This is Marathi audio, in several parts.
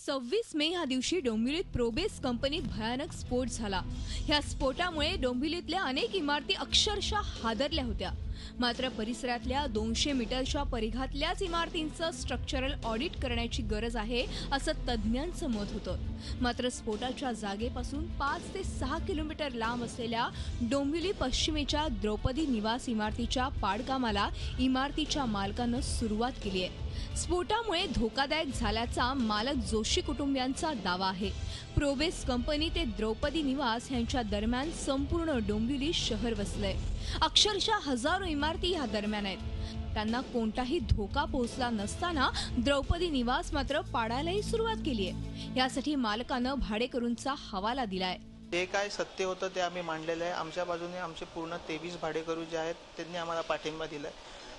26 मे या दिवशी डोंबिवलीत प्रोबेस कंपनीत भयानक स्फोट झाला। ह्या स्फोटामुळे डोंबिवलीतल्या अनेक इमारती अक्षरशः हादरल्या होत्या। मात्र परिसरातल्या 200 मीटरच्या परिघातल्याच इमारतींचं स्ट्रक्चरल ऑडिट करण्याची गरज आहे असं तज्ज्ञांचं मत होतं। मात्र स्फोटाच्या जागेपासून 5 ते 6 किलोमीटर लांब असलेल्या डोंबिवली पश्चिमेच्या द्रौपदी निवास इमारतीच्या पाडकामाला इमारतीच्या मालकानं सुरुवात केली आहे। स्फोटामुळे धोकादायक झाल्याचा मालक जोशी कुटुंबियांचा दावा आहे। प्रोबेस कंपनी ते द्रौपदी निवास यांच्या दरम्यान संपूर्ण डोंबिवली शहर वसलंय। अक्षरशः हजारो इमारती या दरम्यान आहेत। त्यांना कोणताही धोका पोहोचला नसताना द्रौपदी निवास मात्र पाडायलाही सुरुवात केली आहे। यासाठी मालकानं भाडेकरूंचा हवाला दिलाय। जे काय सत्य होतं ते आम्ही मांडलेलं आहे। आमच्या बाजूने आमचे पूर्ण 23 भाडेकरू जे आहेत त्यांनी आम्हाला पाठिंबा दिलाय।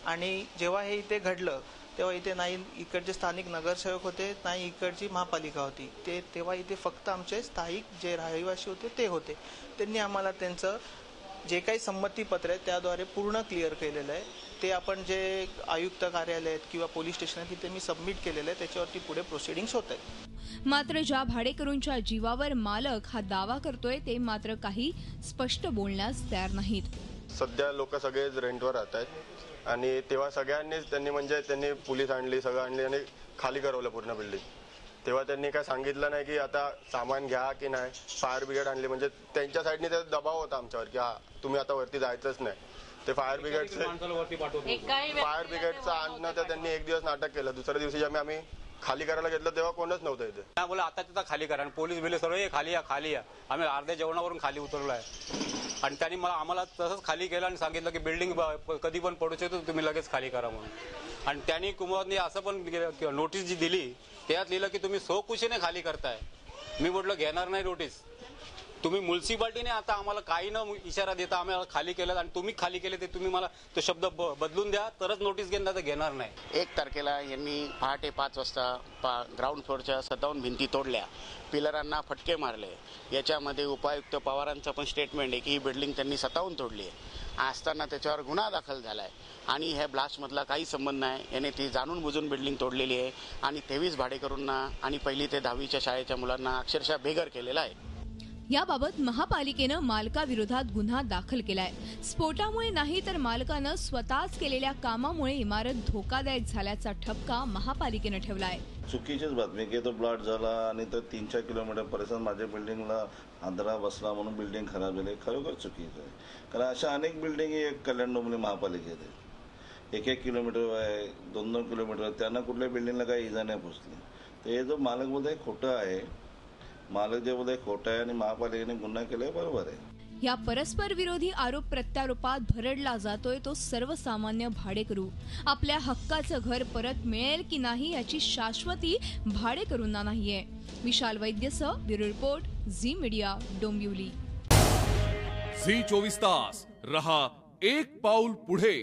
आणि जेव्हा हे इथे घडलं तेव्हा इथे नाही इकडचे स्थानिक नगरसेवक होते, नाही इकडची महापालिका होती। तेव्हा इथे फक्त आमचे स्थायिक जे रहिवासी होते ते होते। त्यांनी आम्हाला त्यांचं जे काही संमतीपत्र आहे त्याद्वारे पूर्ण क्लिअर केलेलं आहे। ते आपण जे आयुक्त कार्यालय आहेत किंवा पोलीस स्टेशन आहे तिथे मी सबमिट केलेलं आहे। त्याच्यावरती पुढे प्रोसिडिंग्स होत आहेत। मात्र ज्या भाडेकरूंच्या जीवावर मालक हा दावा करतोय ते मात्र काही स्पष्ट बोलण्यास तयार नाहीत। सध्या लोक सगळेच रेंटवर राहतात आणि तेव्हा सगळ्यांनीच त्यांनी पोलीस आणली, सगळं आणली आणि खाली करवलं पूर्ण बिल्डिंग। तेव्हा त्यांनी काय सांगितलं नाही की आता सामान घ्या की नाही। फायर ब्रिगेड आणली, म्हणजे त्यांच्या साईडने त्याचा दबाव होता आमच्यावर की तुम्ही आता वरती जायचंच नाही। ते फायर ब्रिगेडचं आणणं तर त्यांनी एक दिवस नाटक केलं। दुसऱ्या दिवशी जेव्हा आम्ही खाली करायला घेतलं तेव्हा कोणच नव्हतं इथे। काय बोला आता तिथं खाली करा, पोलीस बिले सर्व खाली या। आम्ही अर्ध्या जेवणावरून खाली उतरलो आहे आणि त्यांनी आम्हाला तसंच खाली केलं आणि सांगितलं की बिल्डिंग कधी पण पडू शकतो, तुम्ही लगेच खाली करा म्हणून। आणि त्यांनी कुमारने असं पण नोटीस जी दिली त्यात लिहिलं की तुम्ही स्वखुशीने खाली करताय। मी म्हटलं घेणार नाही नोटीस। तुम्ही म्युन्सिपाल्टीने आता आम्हाला काही न इशारा देता आम्हाला खाली केलं आणि तुम्ही खाली केले ते तुम्ही मला तो शब्द बदलून द्या तरच नोटीस घेणार नाही। 1 तारखेला यांनी पहाटे 5 वाजता ग्राउंड फ्लोअरच्या 57 भिंती तोडल्या, पिलरांना फटके मारले। याच्यामध्ये उपायुक्त पवारांचं पण स्टेटमेंट आहे की ही बिल्डिंग त्यांनी 57 तोडली आहे। असताना त्याच्यावर गुन्हा दाखल झालाय आणि ह्या ब्लास्टमधला काही संबंध नाही। याने ती जाणून बुजून बिल्डिंग तोडलेली आहे आणि 23 भाडेकरूंना आणि 1ली ते 10वीच्या शाळेच्या मुलांना अक्षरशः बेघर केलेला आहे। याबाबत महापालिकेनं मालकाविरोधात गुन्हा दाखल केलाय। स्फोटामुळे नाही तर मालकानं स्वतःच केलेल्या कामामुळे इमारत धोकादायक झाल्याचा ठपका महापालिकेनं ठेवलाय। चुकीचीच बातमी की तो ब्लास्ट झाला आणि तो 3-4 किलोमीटर परिसरात माझ्या बिल्डिंगला आंधळा बसला म्हणून बिल्डिंग खराब झाली। खरोखर चुकीचं आहे, कारण अशा अनेक बिल्डिंग एक कल्याण डोंबिवली महापालिकेत आहे। 1-1 किलोमीटर आहे, 2-2 किलोमीटर, त्यांना कुठल्या बिल्डिंगला काही इजा नाही पोचली। तर हे जो मालक बोलतोय खोटं आहे, मालक जे बोलतोय खोटं आहे आणि महापालिकेने गुन्हा केलाय बरोबर आहे। या परस्पर विरोधी आरोप प्रत्यारोपात भरडला जातोय तो सर्वसामान्य भाडेकरू। आपल्या हक्काचं घर परत मिळेल की नाही याची शाश्वती भाडेकरूंना नाहीये। विशाल वैद्यसह bureau report, Zee media, Dombivli. Zee 24 तास रहा एक पाऊल पुढे।